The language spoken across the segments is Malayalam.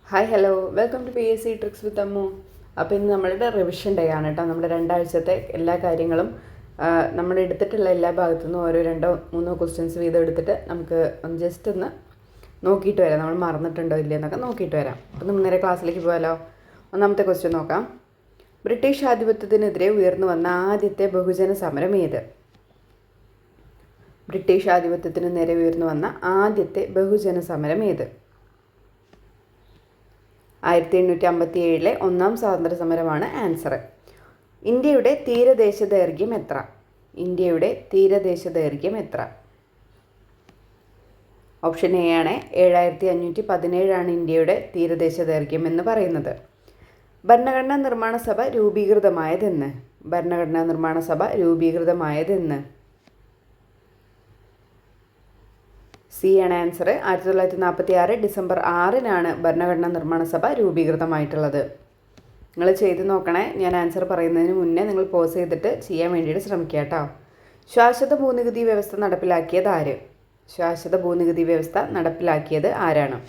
Hi hello welcome to PSC tricks with Ammu. അപ്പോൾ ഇന്ന് നമ്മളുടെ റിവിഷൻ ഡേ ആണ് കേട്ടോ. നമ്മുടെ രണ്ടാഴ്ചത്തെ എല്ലാ കാര്യങ്ങളും നമ്മൾ എടുത്തിട്ടുള്ള എല്ലാ ഭാഗത്തു നിന്നും ഓരോ 2-3 ക്വസ്റ്റ്യൻസ് വീതം എടുത്തിട്ട് നമുക്ക് ജസ്റ്റ് ഒന്ന് നോക്കിയിട്ട് വരാം. നമ്മൾ മറന്നിട്ടുണ്ടോ ഇല്ലയെന്നൊക്കെ നോക്കിയിട്ട് വരാം. അപ്പോൾ നമ്മൾ നേരെ ക്ലാസ്സിലേക്ക് പോയാലോ. ഒന്നാമത്തെ ക്വസ്റ്റ്യൻ നോക്കാം. ബ്രിട്ടീഷ് ആധിപത്യത്തിനെതിരെ ഉയർന്നു വന്ന ആദ്യത്തെ ബഹുജന സമരം ഏത്? ബ്രിട്ടീഷ് ആധിപത്യത്തിന് നേരെ ഉയർന്നു വന്ന ആദ്യത്തെ ബഹുജന സമരം ഏത്? 1857 ഒന്നാം സ്വാതന്ത്ര്യ സമരമാണ് ആൻസർ. ഇന്ത്യയുടെ തീരദേശ ദൈർഘ്യം എത്ര? ഇന്ത്യയുടെ തീരദേശ ദൈർഘ്യം എത്ര? ഓപ്ഷൻ എ ആണ് 7517 ഇന്ത്യയുടെ തീരദേശ ദൈർഘ്യം എന്ന് പറയുന്നത്. ഭരണഘടനാ നിർമ്മാണ സഭ രൂപീകൃതമായതെന്ന്? ഭരണഘടനാ നിർമ്മാണ സഭ രൂപീകൃതമായതെന്ന്? സി ആണ് ആൻസർ. 1946 ഡിസംബർ 6 ഭരണഘടനാ നിർമ്മാണ സഭ രൂപീകൃതമായിട്ടുള്ളത്. നിങ്ങൾ ചെയ്ത് നോക്കണേ. ഞാൻ ആൻസർ പറയുന്നതിന് മുന്നേ നിങ്ങൾ പോസ് ചെയ്തിട്ട് ചെയ്യാൻ വേണ്ടിയിട്ട് ശ്രമിക്കുക കേട്ടോ. ശാശ്വത ഭൂനികുതി വ്യവസ്ഥ നടപ്പിലാക്കിയത് ആര്? ശാശ്വത ഭൂനികുതി വ്യവസ്ഥ നടപ്പിലാക്കിയത് ആരാണ്?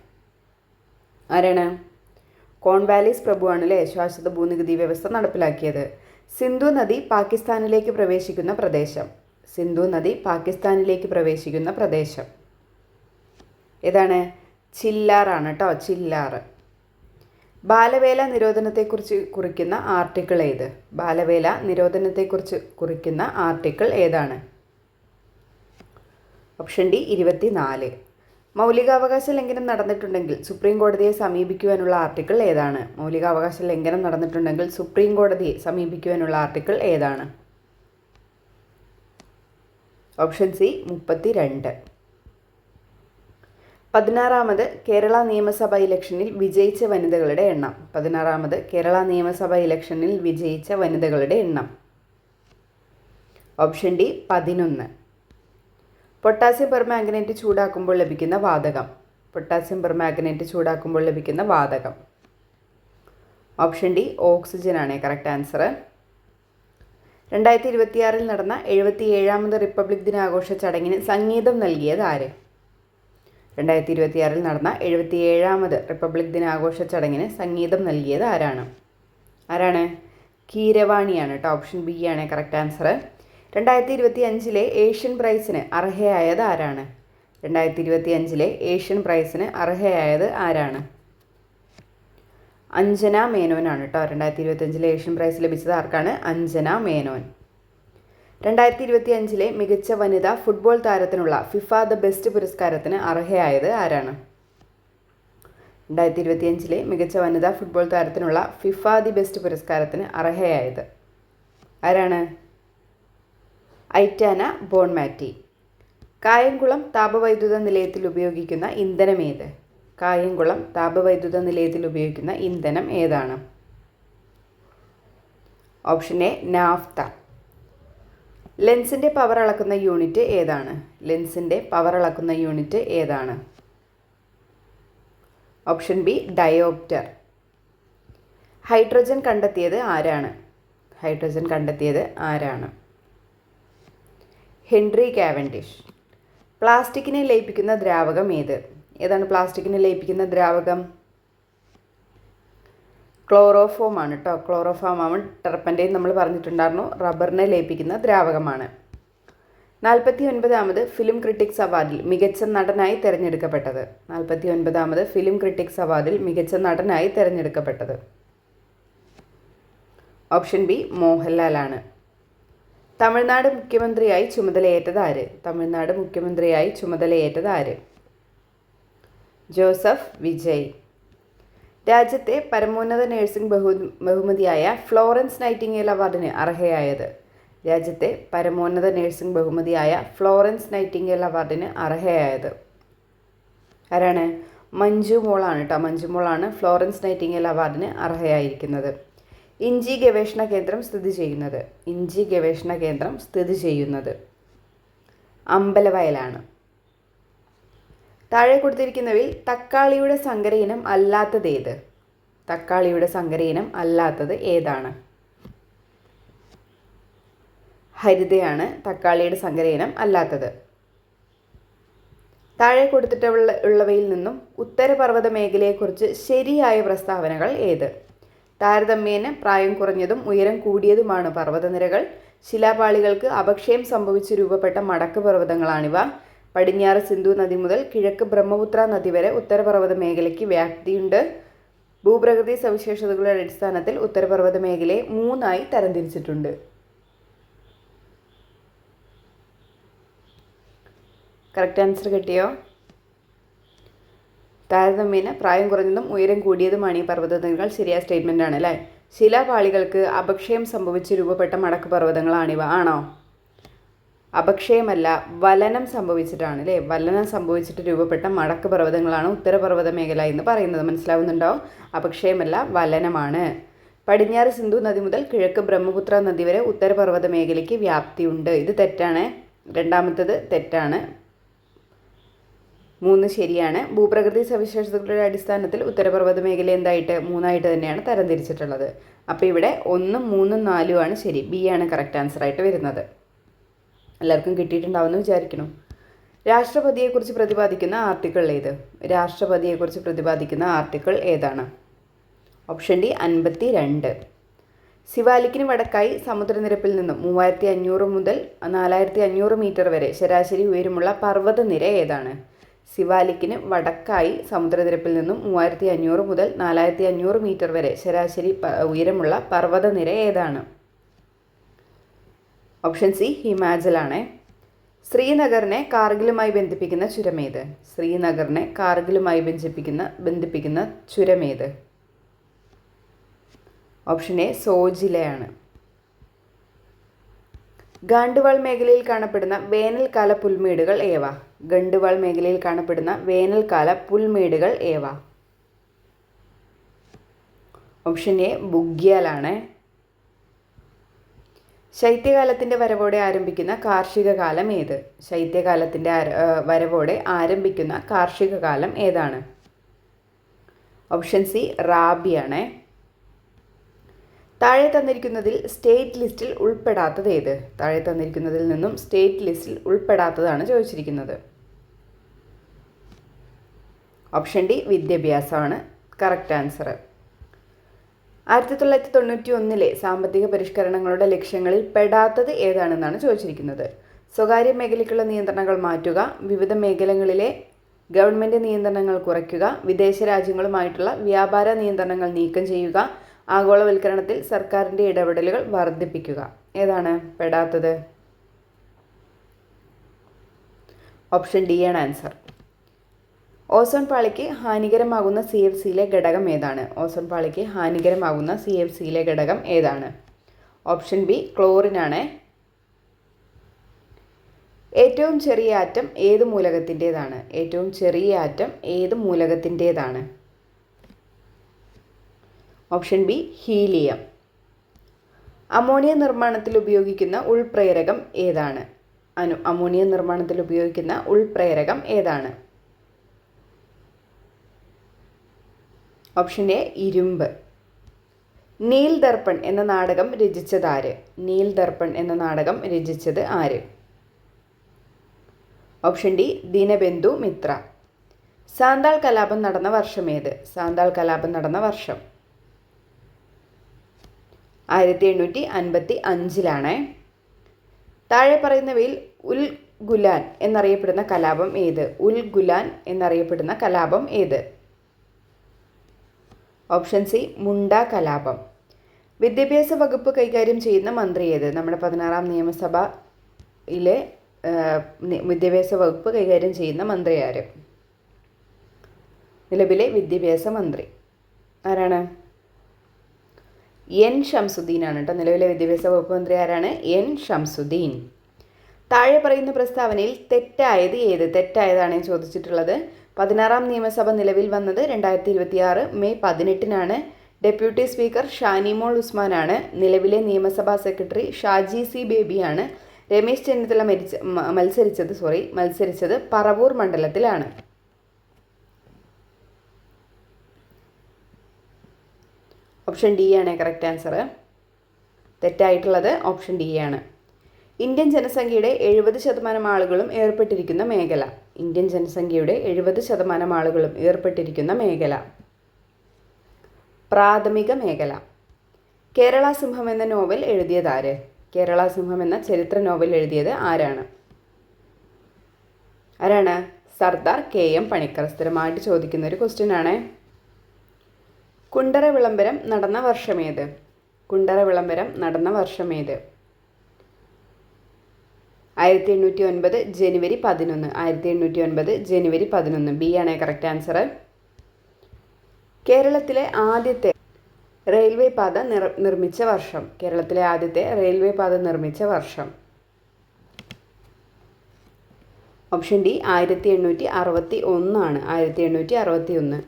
കോൺവാലിസ് പ്രഭുവാണ് അല്ലേ ശാശ്വത ഭൂനികുതി വ്യവസ്ഥ നടപ്പിലാക്കിയത്. സിന്ധു നദി പാകിസ്ഥാനിലേക്ക് പ്രവേശിക്കുന്ന പ്രദേശം? സിന്ധു നദി പാകിസ്ഥാനിലേക്ക് പ്രവേശിക്കുന്ന പ്രദേശം ഏതാണ്? ചില്ലാറാണ് കേട്ടോ, ചില്ലാറ്. ബാലവേല നിരോധനത്തെക്കുറിച്ച് കുറിക്കുന്ന ആർട്ടിക്കിൾ ഏത്? ബാലവേല നിരോധനത്തെക്കുറിച്ച് കുറിക്കുന്ന ആർട്ടിക്കിൾ ഏതാണ്? Option D 24. മൗലികാവകാശ ലംഘനം നടന്നിട്ടുണ്ടെങ്കിൽ സുപ്രീം കോടതിയെ സമീപിക്കുവാനുള്ള ആർട്ടിക്കിൾ ഏതാണ്? മൗലികാവകാശ ലംഘനം നടന്നിട്ടുണ്ടെങ്കിൽ സുപ്രീം കോടതിയെ സമീപിക്കുവാനുള്ള ആർട്ടിക്കിൾ ഏതാണ്? Option C 32. 16ാമത് കേരള നിയമസഭ ഇലക്ഷനിൽ വിജയിച്ച വനിതകളുടെ എണ്ണം? 16ാമത് കേരള നിയമസഭ ഇലക്ഷനിൽ വിജയിച്ച വനിതകളുടെ എണ്ണം? Option D 11. പൊട്ടാസ്യം പെർമാംഗനേറ്റ് ചൂടാക്കുമ്പോൾ ലഭിക്കുന്ന വാതകം? പൊട്ടാസ്യം പെർമാംഗനേറ്റ് ചൂടാക്കുമ്പോൾ ലഭിക്കുന്ന വാതകം? ഓപ്ഷൻ ഡി ഓക്സിജൻ ആണ് കറക്റ്റ് ആൻസർ. 2026 നടന്ന 77ാമത് റിപ്പബ്ലിക് ദിനാഘോഷ ചടങ്ങിന് സംഗീതം നൽകിയത് ആര്? 2026 നടന്ന 77ാമത് റിപ്പബ്ലിക് ദിനാഘോഷ ചടങ്ങിന് സംഗീതം നൽകിയത് ആരാണ്? കീരവാണിയാണ് കേട്ടോ. ഓപ്ഷൻ ബി ആണ് കറക്റ്റ് ആൻസർ. 2025 ഏഷ്യൻ പ്രൈസിന് അർഹയായത് ആരാണ്? 2025 ഏഷ്യൻ പ്രൈസിന് അർഹയായത് ആരാണ്? അഞ്ജന മേനോനാണ് കേട്ടോ. 2025 ഏഷ്യൻ പ്രൈസ് ലഭിച്ചത് ആർക്കാണ്? അഞ്ജന മേനോൻ. 2025 മികച്ച വനിതാ ഫുട്ബോൾ താരത്തിനുള്ള ഫിഫ ദ ബെസ്റ്റ് പുരസ്കാരത്തിന് അർഹയായത് ആരാണ്? 2025 മികച്ച വനിതാ ഫുട്ബോൾ താരത്തിനുള്ള ഫിഫ ദി ബെസ്റ്റ് പുരസ്കാരത്തിന് അർഹയായത് ആരാണ്? Aitana Bonmati. കായംകുളം താപവൈദ്യുത നിലയത്തിൽ ഉപയോഗിക്കുന്ന ഇന്ധനം ഏത്? കായംകുളം താപവൈദ്യുത നിലയത്തിൽ ഉപയോഗിക്കുന്ന ഇന്ധനം ഏതാണ്? Option A naphtha. ലെൻസിൻ്റെ പവർ അളക്കുന്ന യൂണിറ്റ് ഏതാണ്? ലെൻസിൻ്റെ പവർ അളക്കുന്ന യൂണിറ്റ് ഏതാണ്? Option B dioptre. ഹൈഡ്രജൻ കണ്ടെത്തിയത് ആരാണ്? ഹൈഡ്രജൻ കണ്ടെത്തിയത് ആരാണ്? Henry Cavendish. പ്ലാസ്റ്റിക്കിനെ ലയിപ്പിക്കുന്ന ദ്രാവകം ഏതാണ് പ്ലാസ്റ്റിക്കിനെ ലയിപ്പിക്കുന്ന ദ്രാവകം? ക്ലോറോഫോം ആണ് കേട്ടോ. ക്ലോറോഫോം ആണ്. ടെർപ്പൻ്റെയും നമ്മൾ പറഞ്ഞിട്ടുണ്ടായിരുന്നു റബ്ബറിനെ ലയിപ്പിക്കുന്ന ദ്രാവകമാണ്. 49ാമത് ഫിലിം ക്രിട്ടിക്സ് അവാർഡിൽ മികച്ച നടനായി തിരഞ്ഞെടുക്കപ്പെട്ടത്? 49ാമത് ഫിലിം ക്രിട്ടിക്സ് അവാർഡിൽ മികച്ച നടനായി തിരഞ്ഞെടുക്കപ്പെട്ടത്? Option B മോഹൻലാലാണ്. തമിഴ്നാട് മുഖ്യമന്ത്രിയായി ചുമതലയേറ്റത് ആര്? തമിഴ്നാട് മുഖ്യമന്ത്രിയായി ചുമതലയേറ്റത് ആര്? ജോസഫ് വിജയ്. രാജ്യത്തെ പരമോന്നത നഴ്സിംഗ് ബഹുമതിയായ ഫ്ലോറൻസ് നൈറ്റിംഗേൽ അവാർഡിന് അർഹയായത്? രാജ്യത്തെ പരമോന്നത നഴ്സിംഗ് ബഹുമതിയായ ഫ്ലോറൻസ് നൈറ്റിംഗേൽ അവാർഡിന് അർഹയായത് ആരാണ്? മഞ്ജു മോളാണ് കേട്ടോ. മഞ്ജു മോളാണ് ഫ്ലോറൻസ് നൈറ്റിംഗേൽ അവാർഡിന് അർഹയായിരിക്കുന്നത്. ഇഞ്ചി ഗവേഷണ കേന്ദ്രം സ്ഥിതി ചെയ്യുന്നത്? ഇഞ്ചി ഗവേഷണ കേന്ദ്രം സ്ഥിതി ചെയ്യുന്നത് അമ്പലവയലാണ്. താഴെ കൊടുത്തിരിക്കുന്നവയിൽ തക്കാളിയുടെ സങ്കര ഇനം അല്ലാത്തത് ഏത്? തക്കാളിയുടെ സങ്കര ഇനം അല്ലാത്തത് ഏതാണ്? ഹരിതയാണ് തക്കാളിയുടെ സങ്കര ഇനം അല്ലാത്തത്. താഴെ കൊടുത്തിട്ടുള്ളവയിൽ നിന്നും ഉത്തരപർവ്വത മേഖലയെക്കുറിച്ച് ശരിയായ പ്രസ്താവനകൾ ഏത്? താരതമ്യേന പ്രായം കുറഞ്ഞതും ഉയരം കൂടിയതുമാണ് പർവ്വതനിരകൾ. ശിലാപാളികൾക്ക് അപക്ഷയം സംഭവിച്ച് രൂപപ്പെട്ട മടക്ക് പർവ്വതങ്ങളാണിവ. പടിഞ്ഞാറ് സിന്ധു നദി മുതൽ കിഴക്ക് ബ്രഹ്മപുത്ര നദി വരെ ഉത്തരപർവ്വത മേഖലയ്ക്ക് വ്യാപ്തിയുണ്ട്. ഭൂപ്രകൃതി സവിശേഷതകളുടെ അടിസ്ഥാനത്തിൽ ഉത്തരപർവ്വത മേഖലയെ 3 തരംതിരിച്ചിട്ടുണ്ട്. കറക്റ്റ് ആൻസർ കിട്ടിയോ? താരതമ്യേന പ്രായം കുറഞ്ഞതും ഉയരം കൂടിയതുമാണ് ഈ പർവ്വതനിരകൾ. ശരിയായ സ്റ്റേറ്റ്മെൻ്റ് ആണ് അല്ലേ? ശിലാപാളികൾക്ക് അപക്ഷയം സംഭവിച്ച് രൂപപ്പെട്ട മടക്ക് പർവ്വതങ്ങളാണിവ. ആണോ? അപക്ഷയമല്ല, വലനം സംഭവിച്ചിട്ടാണ് അല്ലേ? വലനം സംഭവിച്ചിട്ട് രൂപപ്പെട്ട മടക്ക് പർവ്വതങ്ങളാണ് ഉത്തരപർവ്വത മേഖല എന്ന് പറയുന്നത്. മനസ്സിലാവുന്നുണ്ടോ? അപക്ഷയമല്ല, വലനമാണ്. പടിഞ്ഞാറ് സിന്ധു നദി മുതൽ കിഴക്ക് ബ്രഹ്മപുത്ര നദി വരെ ഉത്തരപർവ്വത മേഖലയ്ക്ക് വ്യാപ്തിയുണ്ട്. ഇത് തെറ്റാണ്. രണ്ടാമത്തത് തെറ്റാണ്. 3 ശരിയാണ്. ഭൂപ്രകൃതി സവിശേഷതകളുടെ അടിസ്ഥാനത്തിൽ ഉത്തരപർവ്വത മേഖല എന്തായിട്ട് 3 തന്നെയാണ് തരംതിരിച്ചിട്ടുള്ളത്. അപ്പോൾ ഇവിടെ 1, 3, 4 ശരി. ബി ആണ് കറക്റ്റ് ആൻസറായിട്ട് വരുന്നത്. എല്ലാവർക്കും കിട്ടിയിട്ടുണ്ടാവുമെന്ന് വിചാരിക്കണം. രാഷ്ട്രപതിയെക്കുറിച്ച് പ്രതിപാദിക്കുന്ന ആർട്ടിക്കിൾ ഏത്? രാഷ്ട്രപതിയെക്കുറിച്ച് പ്രതിപാദിക്കുന്ന ആർട്ടിക്കിൾ ഏതാണ്? Option D 52. സിവാലിക്കിന് വടക്കായി സമുദ്രനിരപ്പിൽ നിന്നും 3500 മുതൽ 4500 മീറ്റർ വരെ ശരാശരി ഉയരമുള്ള പർവ്വതനിര ഏതാണ്? സിവാലിക്കിന് വടക്കായി സമുദ്രനിരപ്പിൽ നിന്നും 3500 മുതൽ 4500 മീറ്റർ വരെ ശരാശരി ഉയരമുള്ള പർവ്വതനിര ഏതാണ്? Option C ഹിമാചലാണ്. ശ്രീനഗറിനെ കാർഗിലുമായി ബന്ധിപ്പിക്കുന്ന ചുരമേത്? ശ്രീനഗറിനെ കാർഗിലുമായി ബന്ധിപ്പിക്കുന്ന ചുരമേത്? Option A സോജിലയാണ്. ഗാണ്ഡുവാൾ മേഖലയിൽ കാണപ്പെടുന്ന വേനൽക്കാല പുൽമേടുകൾ ഏവ? ഗണ്ഡുവാൾ മേഖലയിൽ കാണപ്പെടുന്ന വേനൽക്കാല പുൽമേടുകൾ ഏവ? Option A ബുഗ്യാലാണ്. ശൈത്യകാലത്തിൻ്റെ വരവോടെ ആരംഭിക്കുന്ന കാർഷിക കാലം ഏത്? ശൈത്യകാലത്തിൻ്റെ വരവോടെ ആരംഭിക്കുന്ന കാർഷിക കാലം ഏതാണ്? ഓപ്ഷൻ സി റാബിയാണ്. താഴെ തന്നിരിക്കുന്നതിൽ സ്റ്റേറ്റ് ലിസ്റ്റിൽ ഉൾപ്പെടാത്തത് ഏത്? താഴെ തന്നിരിക്കുന്നതിൽ നിന്നും സ്റ്റേറ്റ് ലിസ്റ്റിൽ ഉൾപ്പെടാത്തതാണ് ചോദിച്ചിരിക്കുന്നത്. ഓപ്ഷൻ ഡി വിദ്യാഭ്യാസമാണ് കറക്റ്റ് ആൻസർ. 1991 സാമ്പത്തിക പരിഷ്കരണങ്ങളുടെ ലക്ഷ്യങ്ങളിൽ പെടാത്തത് ഏതാണെന്നാണ് ചോദിച്ചിരിക്കുന്നത്. സ്വകാര്യ മേഖലയ്ക്കുള്ള നിയന്ത്രണങ്ങൾ മാറ്റുക, വിവിധ മേഖലകളിലെ ഗവൺമെൻറ് നിയന്ത്രണങ്ങൾ കുറയ്ക്കുക, വിദേശ രാജ്യങ്ങളുമായിട്ടുള്ള വ്യാപാര നിയന്ത്രണങ്ങൾ നീക്കം ചെയ്യുക, ആഗോളവൽക്കരണത്തിൽ സർക്കാരിൻ്റെ ഇടപെടലുകൾ വർദ്ധിപ്പിക്കുക. ഏതാണ് പെടാത്തത്? ഓപ്ഷൻ ഡി ആണ് ആൻസർ. ഓസോൺ പാളിക്ക് ഹാനികരമാകുന്ന CFCയിലെ ഘടകം ഏതാണ്? ഓസോൺ പാളിക്ക് ഹാനികരമാകുന്ന CFCയിലെ ഘടകം ഏതാണ്? ഓപ്ഷൻ ബി ക്ലോറിനാണ്. ഏറ്റവും ചെറിയ ആറ്റം ഏത് മൂലകത്തിൻ്റേതാണ്? ഏറ്റവും ചെറിയ ആറ്റം ഏത് മൂലകത്തിൻ്റേതാണ്? Option B helium. അമോണിയ നിർമ്മാണത്തിൽ ഉപയോഗിക്കുന്ന ഉൾപ്രേരകം ഏതാണ്? അമോണിയ നിർമ്മാണത്തിൽ ഉപയോഗിക്കുന്ന ഉൾപ്രേരകം ഏതാണ്? ഓപ്ഷൻ എ ഇരുമ്പ്. നീൽ ദർപ്പൺ എന്ന നാടകം രചിച്ചത് ആര്? നീൽ ദർപ്പൺ എന്ന നാടകം രചിച്ചത് ആര്? ഓപ്ഷൻ ഡി ദീനബന്ധു മിത്ര. സാന്താൾ കലാപം നടന്ന വർഷം ഏത്? സാന്താൾ കലാപം നടന്ന വർഷം 1855 താഴെ പറയുന്നവയിൽ ഉൽ ഗുലാൻ എന്നറിയപ്പെടുന്ന കലാപം ഏത്? ഉൽ ഗുലാൻ എന്നറിയപ്പെടുന്ന കലാപം ഏത്? ഓപ്ഷൻ സി മുണ്ട കലാപം. വിദ്യാഭ്യാസ വകുപ്പ് കൈകാര്യം ചെയ്യുന്ന മന്ത്രി ഏത്? നമ്മുടെ 16ാം നിയമസഭയിലെ വിദ്യാഭ്യാസ വകുപ്പ് കൈകാര്യം ചെയ്യുന്ന മന്ത്രി ആര്? നിലവിലെ വിദ്യാഭ്യാസ മന്ത്രി ആരാണ്? എൻ ഷംസുദ്ദീൻ ആണ് കേട്ടോ. നിലവിലെ വിദ്യാഭ്യാസ വകുപ്പ് മന്ത്രി ആരാണ്? എൻ ഷംസുദ്ദീൻ. താഴെ പറയുന്ന പ്രസ്താവനയിൽ തെറ്റായത് ഏത്? തെറ്റായതാണ് ചോദിച്ചിട്ടുള്ളത്. 16ാം നിയമസഭ നിലവിൽ വന്നത് 2026 മെയ് 18 ഡെപ്യൂട്ടി സ്പീക്കർ ഷാനിമോൾ ഉസ്മാനാണ്. നിലവിലെ നിയമസഭാ സെക്രട്ടറി ഷാജി സി ബേബിയാണ്. രമേശ് ചെന്നിത്തല മത്സരിച്ചത് പറവൂർ മണ്ഡലത്തിലാണ്. ഓപ്ഷൻ ഡി ആണ് കറക്റ്റ് ആൻസർ. തെറ്റായിട്ടുള്ളത് ഓപ്ഷൻ ഡി ആണ്. ഇന്ത്യൻ ജനസംഖ്യയുടെ 70% ആളുകളും ഏർപ്പെട്ടിരിക്കുന്ന മേഖല. ഇന്ത്യൻ ജനസംഖ്യയുടെ 70% ആളുകളും ഏർപ്പെട്ടിരിക്കുന്ന മേഖല. പ്രാഥമിക മേഖല. കേരള സിംഹം എന്ന നോവൽ എഴുതിയത് ആര്? കേരള സിംഹം എന്ന ചരിത്ര നോവൽ എഴുതിയത് ആരാണ്? സർദാർ KM പണിക്കർ. സ്ഥിരമായിട്ട് ചോദിക്കുന്ന ഒരു ക്വസ്റ്റ്യൻ ആണ്. കുണ്ടറ വിളംബരം നടന്ന വർഷമേത്? കുണ്ടറ വിളംബരം നടന്ന വർഷമേത്? 1809 ജനുവരി 11. 1809 ജനുവരി 11. ബി ആണ് കറക്റ്റ് ആൻസർ. കേരളത്തിലെ ആദ്യത്തെ റെയിൽവേ പാത നിർമ്മിച്ച വർഷം. കേരളത്തിലെ ആദ്യത്തെ റെയിൽവേ പാത നിർമ്മിച്ച വർഷം. ഓപ്ഷൻ ഡി 1861 ആണ്. 1861.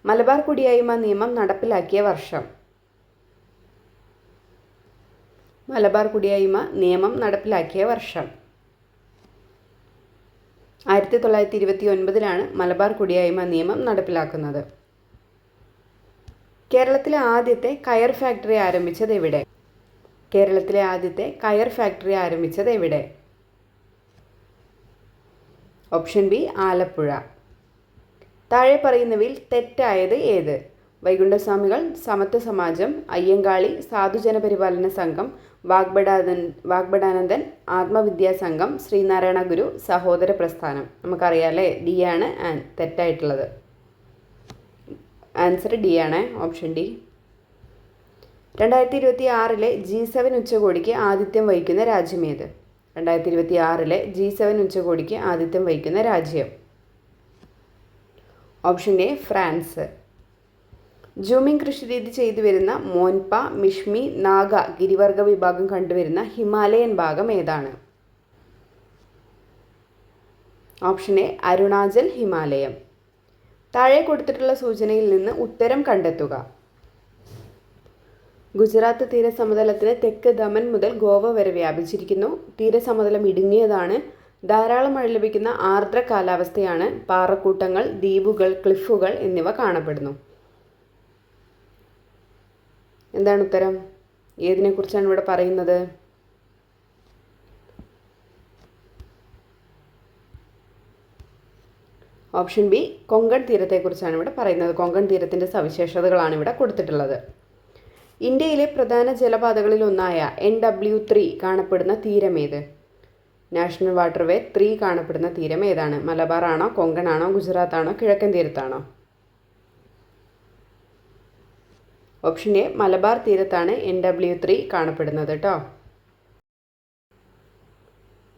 മലബാർ കുടിയായ്മ നിയമം നടപ്പിലാക്കിയ വർഷം. മലബാർ കുടിയായ്മ നിയമം നടപ്പിലാക്കിയ വർഷം. 1929 മലബാർ കുടിയായ്മ നിയമം നടപ്പിലാക്കുന്നത്. കേരളത്തിലെ ആദ്യത്തെ കയർ ഫാക്ടറി ആരംഭിച്ചത് എവിടെ? കേരളത്തിലെ ആദ്യത്തെ കയർ ഫാക്ടറി ആരംഭിച്ചത് എവിടെ? Option B Alappuzha. താഴെ പറയുന്നവയിൽ തെറ്റായത് ഏത്? വൈകുണ്ഠസ്വാമികൾ, സമത്വ സമാജം, അയ്യങ്കാളി, സാധുജന പരിപാലന സംഘം, വാഗ്ബടാനന്ദൻ, ആത്മവിദ്യാസംഘം, ശ്രീനാരായണ ഗുരു, സഹോദര പ്രസ്ഥാനം. നമുക്കറിയാമല്ലേ, ഡി ആണ് തെറ്റായിട്ടുള്ളത്. ആൻസർ ഡി ആണ്, ഓപ്ഷൻ ഡി. 2026 G7 ഉച്ചകോടിക്ക് ആതിഥ്യം വഹിക്കുന്ന രാജ്യമേത്? 2026 G7 ഉച്ചകോടിക്ക് ആതിഥ്യം വഹിക്കുന്ന രാജ്യം. Option A France. ജൂമിംഗ് കൃഷിരീതി ചെയ്തു വരുന്ന മോൻപ, മിഷ്മി, നാഗ ഗിരിവർഗ വിഭാഗം കണ്ടുവരുന്ന ഹിമാലയൻ ഭാഗം ഏതാണ്? ഓപ്ഷൻ എ അരുണാചൽ ഹിമാലയം. താഴെ കൊടുത്തിട്ടുള്ള സൂചനയിൽ നിന്ന് ഉത്തരം കണ്ടെത്തുക. ഗുജറാത്ത് തീരസമതലത്തിന് തെക്ക് ദമൻ മുതൽ ഗോവ വരെ വ്യാപിച്ചിരിക്കുന്നു. തീരസമതലം ഇടുങ്ങിയതാണ്. ധാരാളം മഴ ലഭിക്കുന്ന ആർദ്ര കാലാവസ്ഥയാണ്. പാറക്കൂട്ടങ്ങൾ, ദ്വീപുകൾ, ക്ലിഫുകൾ എന്നിവ കാണപ്പെടുന്നു. എന്താണ് ഉത്തരം? ഏതിനെക്കുറിച്ചാണ് ഇവിടെ പറയുന്നത്? ഓപ്ഷൻ ബി കൊങ്കൺ തീരത്തെക്കുറിച്ചാണ് ഇവിടെ പറയുന്നത്. കൊങ്കൺ തീരത്തിൻ്റെ സവിശേഷതകളാണ് ഇവിടെ കൊടുത്തിട്ടുള്ളത്. ഇന്ത്യയിലെ പ്രധാന ജലപാതകളിൽ ഒന്നായ NW3 കാണപ്പെടുന്ന തീരമേത്? നാഷണൽ വാട്ടർവേ 3 കാണപ്പെടുന്ന തീരം ഏതാണ്? മലബാർ ആണോ, കൊങ്കൺ ആണോ, ഗുജറാത്ത് ആണോ, കിഴക്കൻ തീരത്താണോ? ഓപ്ഷൻ എ മലബാർ തീരത്താണ് NW3 കാണപ്പെടുന്നത് കേട്ടോ.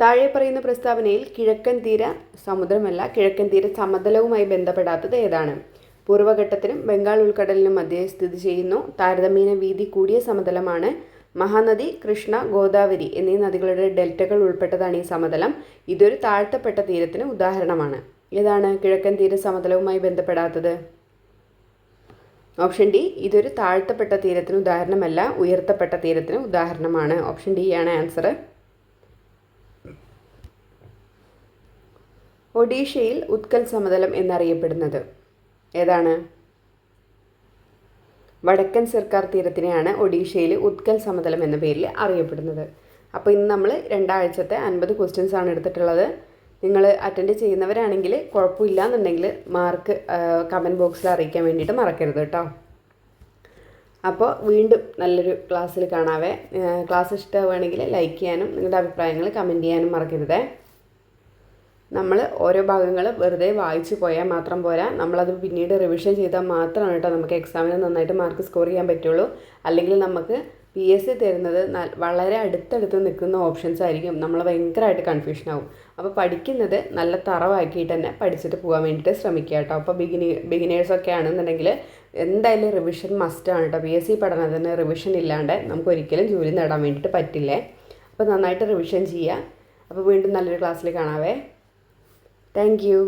താഴെ പറയുന്ന പ്രസ്താവനയിൽ കിഴക്കൻ തീര സമുദ്രമല്ല, കിഴക്കൻ തീര സമതലവുമായി ബന്ധപ്പെടാത്തത് ഏതാണ്? പൂർവ്വഘട്ടത്തിനും ബംഗാൾ ഉൾക്കടലിനും മധ്യേ സ്ഥിതി ചെയ്യുന്നു. താരതമ്യേന വീതി കൂടിയ സമതലമാണ്. മഹാനദി, കൃഷ്ണ, ഗോദാവരി എന്നീ നദികളുടെ ഡെൽറ്റകൾ ഉൾപ്പെട്ടതാണ് ഈ സമതലം. ഇതൊരു താഴ്ത്തപ്പെട്ട തീരത്തിന് ഉദാഹരണമാണ്. ഏതാണ് കിഴക്കൻ തീര സമതലവുമായി ബന്ധപ്പെടാത്തത്? ഓപ്ഷൻ ഡി ഇതൊരു താഴ്ത്തപ്പെട്ട തീരത്തിന് ഉദാഹരണമല്ല, ഉയർത്തപ്പെട്ട തീരത്തിന് ഉദാഹരണമാണ്. ഓപ്ഷൻ ഡി ആണ് ആൻസർ. ഒഡീഷയിൽ ഉത്കൽ സമതലം എന്നറിയപ്പെടുന്നത് ഏതാണ്? വടക്കൻ സർക്കാർ തീരത്തിനെയാണ് ഒഡീഷയിൽ ഉത്കൽ സമതലം എന്ന പേരിൽ അറിയപ്പെടുന്നത്. അപ്പോൾ ഇന്ന് നമ്മൾ 2 ആഴ്ചത്തെ 50 ക്വസ്റ്റ്യൻസ് ആണ് എടുത്തിട്ടുള്ളത്. നിങ്ങൾ അറ്റൻഡ് ചെയ്യുന്നവരാണെങ്കിൽ കുഴപ്പമില്ല എന്നുണ്ടെങ്കിൽ മാർക്ക് കമൻറ്റ് ബോക്സിൽ അറിയിക്കാൻ വേണ്ടിയിട്ട് മറക്കരുത് കേട്ടോ. അപ്പോൾ വീണ്ടും നല്ലൊരു ക്ലാസ്സിൽ കാണാവേ. ക്ലാസ് ഇഷ്ടമാവുകയാണെങ്കിൽ ലൈക്ക് ചെയ്യാനും നിങ്ങളുടെ അഭിപ്രായങ്ങൾ കമൻറ്റ് ചെയ്യാനും മറക്കരുതേ. നമ്മൾ ഓരോ ഭാഗങ്ങൾ വെറുതെ വായിച്ചു പോയാൽ മാത്രം പോരാ, നമ്മളത് പിന്നീട് റിവിഷൻ ചെയ്താൽ മാത്രമാണ് കേട്ടോ നമുക്ക് എക്സാമിന് നന്നായിട്ട് മാർക്ക് സ്കോർ ചെയ്യാൻ പറ്റുള്ളൂ. അല്ലെങ്കിൽ നമുക്ക് PSC തരുന്നത് വളരെ അടുത്തടുത്ത് നിൽക്കുന്ന ഓപ്ഷൻസ് ആയിരിക്കും. നമ്മൾ ഭയങ്കരമായിട്ട് കൺഫ്യൂഷൻ ആവും. അപ്പോൾ പഠിക്കുന്നത് നല്ല തറവാക്കിയിട്ട് തന്നെ പഠിച്ചിട്ട് പോകാൻ വേണ്ടിയിട്ട് ശ്രമിക്കുക കേട്ടോ. അപ്പോൾ ബിഗിനേഴ്സൊക്കെ ആണെന്നുണ്ടെങ്കിൽ എന്തായാലും റിവിഷൻ മസ്റ്റാണ് കേട്ടോ. PSC പഠനത്തിന് റിവിഷൻ ഇല്ലാണ്ട് നമുക്ക് ഒരിക്കലും ജോലി നേടാൻ വേണ്ടിയിട്ട് പറ്റില്ലേ. അപ്പോൾ നന്നായിട്ട് റിവിഷൻ ചെയ്യുക. അപ്പോൾ വീണ്ടും നല്ലൊരു ക്ലാസ്സിൽ കാണാവേ. Thank you.